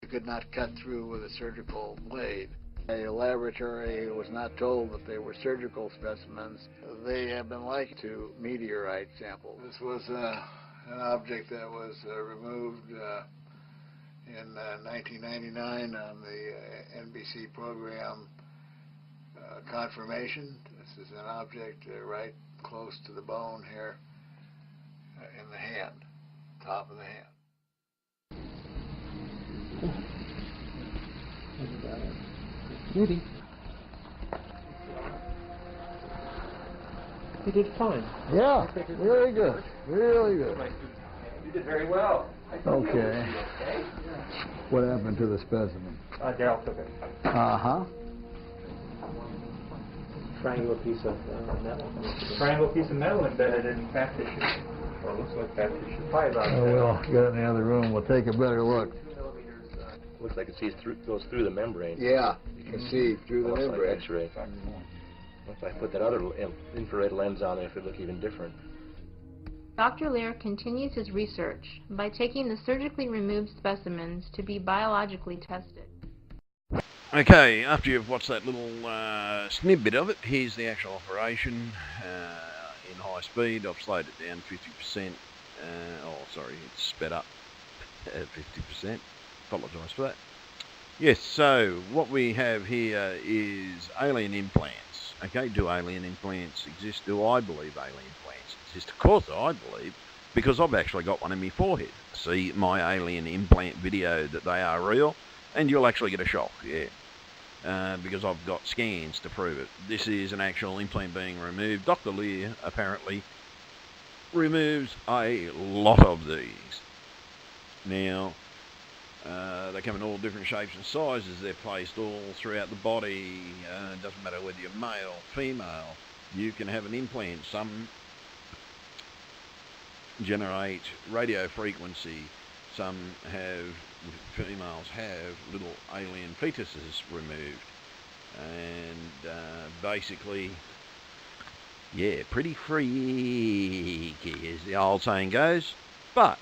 could not cut through with a surgical blade. A laboratory was not told that they were surgical specimens. They have been likened to meteorite samples. This was an object that was removed in 1999 on the NBC program Confirmation. This is an object right close to the bone here in the hand, top of the hand. Ready? You did fine. Yeah, very good. Really good. You did very well. Okay. What happened to the specimen? Daryl took it. Uh-huh. Triangular piece of metal. Triangle piece of metal embedded in fat tissue. Or looks like fat tissue. Probably about We'll get it in the other room. We'll take a better look. Looks like it goes through the membrane. Yeah, you can see through the Almost membrane. like X-ray. If I put that other infrared lens on, it would look even different. Dr. Lear continues his research by taking the surgically removed specimens to be biologically tested. Okay, after you've watched that little snippet of it, here's the actual operation in high speed. I've slowed it down 50%. It's sped up at 50%. Apologise for that. Yes, so what we have here is alien implants. Okay, do alien implants exist? Do I believe alien implants exist? Of course I believe, because I've actually got one in my forehead. See my alien implant video that they are real, and you'll actually get a shock, yeah. Because I've got scans to prove it. This is an actual implant being removed. Dr. Lear apparently removes a lot of these. Now, they come in all different shapes and sizes. They're placed all throughout the body. It doesn't matter whether you're male, female. You can have an implant. Some generate radio frequency. Some females have little alien fetuses removed. And basically, yeah, pretty freaky as the old saying goes. But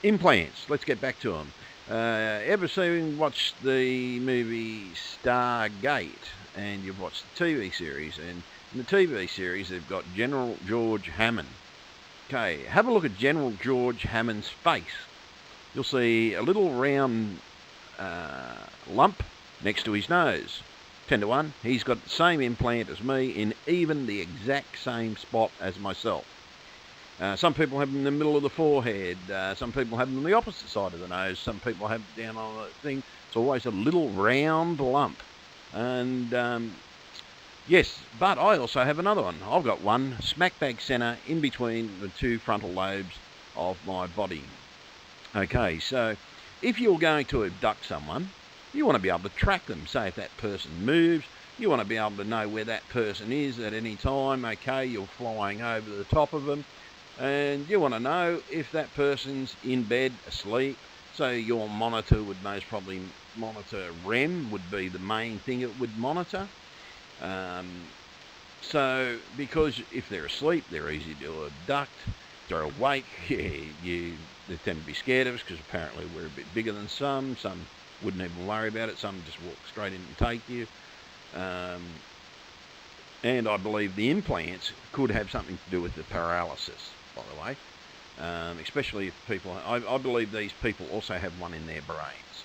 implants, let's get back to them. Ever watched the movie Stargate, and you've watched the TV series, and in the TV series they've got General George Hammond. Okay, have a look at General George Hammond's face. You'll see a little round lump next to his nose. 10 to 1, he's got the same implant as me in even the exact same spot as myself. Some people have them in the middle of the forehead, some people have them on the opposite side of the nose, some people have it down on the thing. It's always a little round lump. And yes, but I also have another one. I've got one smack bag centre in between the two frontal lobes of my body. Okay, so if you're going to abduct someone, you want to be able to track them. Say if that person moves, you want to be able to know where that person is at any time. Okay, you're flying over the top of them. And you want to know if that person's in bed, asleep. So your monitor would most probably monitor REM, would be the main thing it would monitor. So, because if they're asleep, they're easy to abduct. If they're awake, they tend to be scared of us because apparently we're a bit bigger than some. Some wouldn't even worry about it. Some just walk straight in and take you. And I believe the implants could have something to do with the paralysis, by the way. Especially if people, I believe these people also have one in their brains.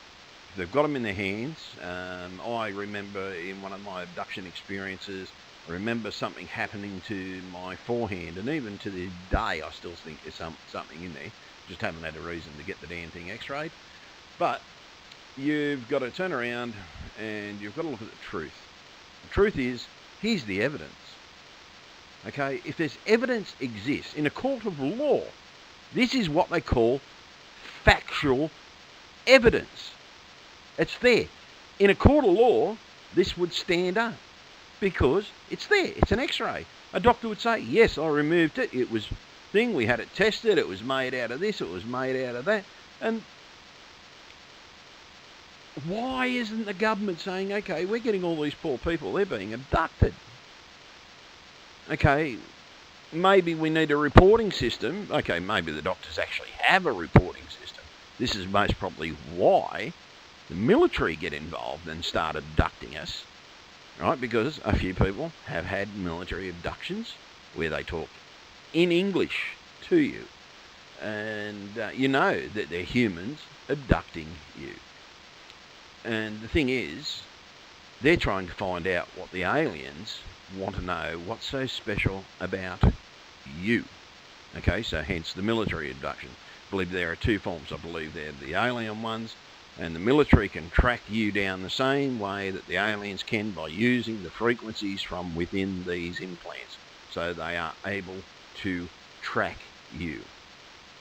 If they've got them in their hands, I remember in one of my abduction experiences, I remember something happening to my forehand, and even to this day I still think there's something in there. Just haven't had a reason to get the damn thing x-rayed. But you've got to turn around and you've got to look at the truth. The truth is, here's the evidence. Okay, if there's evidence exists in a court of law, this is what they call factual evidence. It's there. In a court of law, this would stand up because it's there. It's an x-ray. A doctor would say, yes, I removed it. It was thing. We had it tested. It was made out of this. It was made out of that. And why isn't the government saying, okay, we're getting all these poor people, they're being abducted. Okay, maybe we need a reporting system. Okay, maybe the doctors actually have a reporting system. This is most probably why the military get involved and start abducting us, right? Because a few people have had military abductions where they talk in English to you, and you know that they're humans abducting you. And the thing is, they're trying to find out what the aliens want to know, what's so special about you. Okay, so hence the military abduction. I believe there are two forms. I believe they're the alien ones, and the military can track you down the same way that the aliens can by using the frequencies from within these implants. So they are able to track you.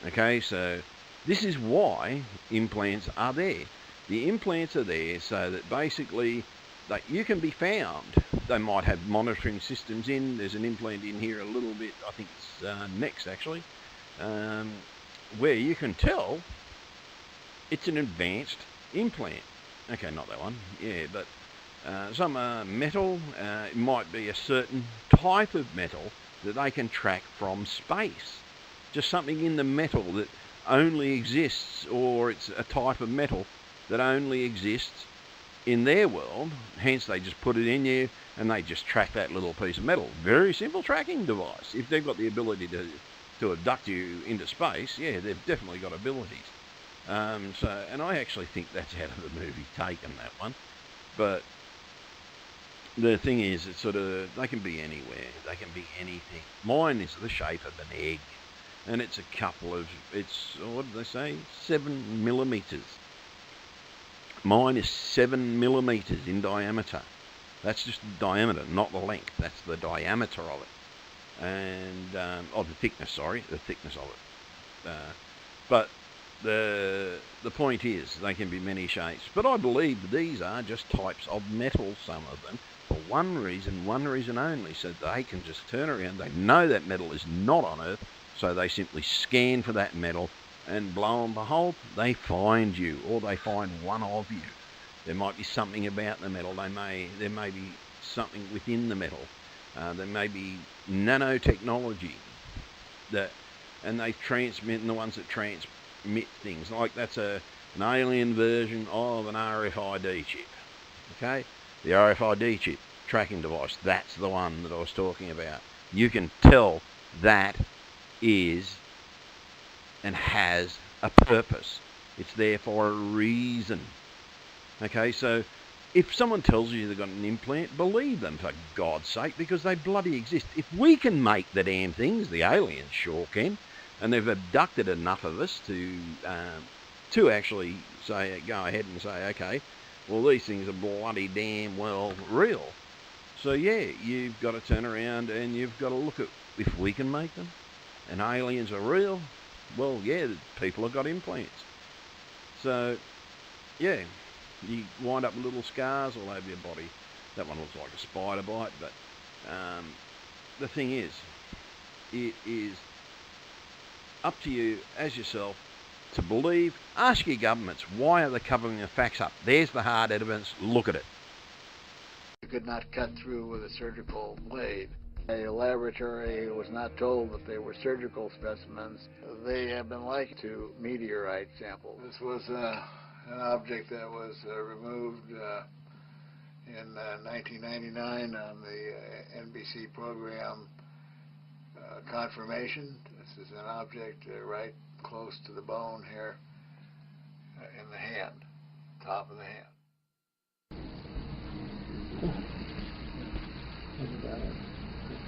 Okay, so this is why implants are there. The implants are there so that basically that you can be found. They might have monitoring systems in. There's an implant in here a little bit, I think it's next actually, where you can tell it's an advanced implant. Okay, not that one, yeah, but some metal, it might be a certain type of metal that they can track from space. Just something in the metal that only exists, or it's a type of metal that only exists in their world, hence they just put it in you and they just track that little piece of metal. Very simple tracking device. If they've got the ability to abduct you into space, yeah, they've definitely got abilities. And I actually think that's out of the movie Taken, that one. But the thing is, it's sort of, they can be anywhere. They can be anything. Mine is the shape of an egg, and it's a couple of, it's, what did they say, 7 millimeters. Mine is 7 millimeters in diameter. That's just the diameter, not the length. That's the diameter of it. And, the thickness, sorry, the thickness of it. But the point is, they can be many shapes. But I believe these are just types of metal, some of them, for one reason only, so they can just turn around. They know that metal is not on Earth, so they simply scan for that metal, and lo and behold, they find you, or they find one of you. There might be something about the metal. There may be something within the metal. There may be nanotechnology and they transmit, and the ones that transmit things, like that's an alien version of an RFID chip. Okay, the RFID chip tracking device. That's the one that I was talking about. You can tell that is and has a purpose. It's there for a reason. Okay, so if someone tells you they've got an implant, believe them, for God's sake, because they bloody exist. If we can make the damn things, the aliens sure can, and they've abducted enough of us to actually say, go ahead and say, okay, well, these things are bloody damn well real. So yeah, you've got to turn around and you've got to look at, if we can make them, and aliens are real, well, yeah, people have got implants. So, yeah, you wind up with little scars all over your body. That one looks like a spider bite, but the thing is, it is up to you as yourself to believe. Ask your governments, why are they covering the facts up? There's the hard evidence, look at it. You could not cut through with a surgical blade. A laboratory was not told that they were surgical specimens. They have been likened to meteorite samples. This was an object that was removed in 1999 on the NBC program Confirmation. This is an object right close to the bone here in the hand, top of the hand.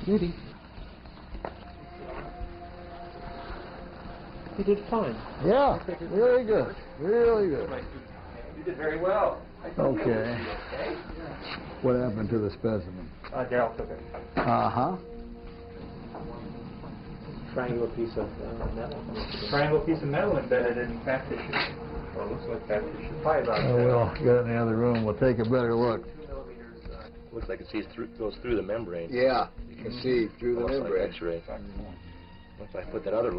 Judy. You did fine. Yeah, very good. Really good. You did very well. Okay. What happened to the specimen? Daryl took it. Uh-huh. Triangular piece of metal. Triangle piece of metal embedded in fat tissue. Or looks like fat tissue. Probably about We'll get in the other room. We'll take a better look. Looks like it goes through the membrane. Yeah, you can see through the Almost like membrane. X-ray. If I put that other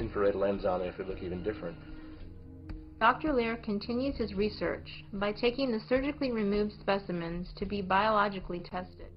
infrared lens on it, it would look even different. Dr. Lear continues his research by taking the surgically removed specimens to be biologically tested.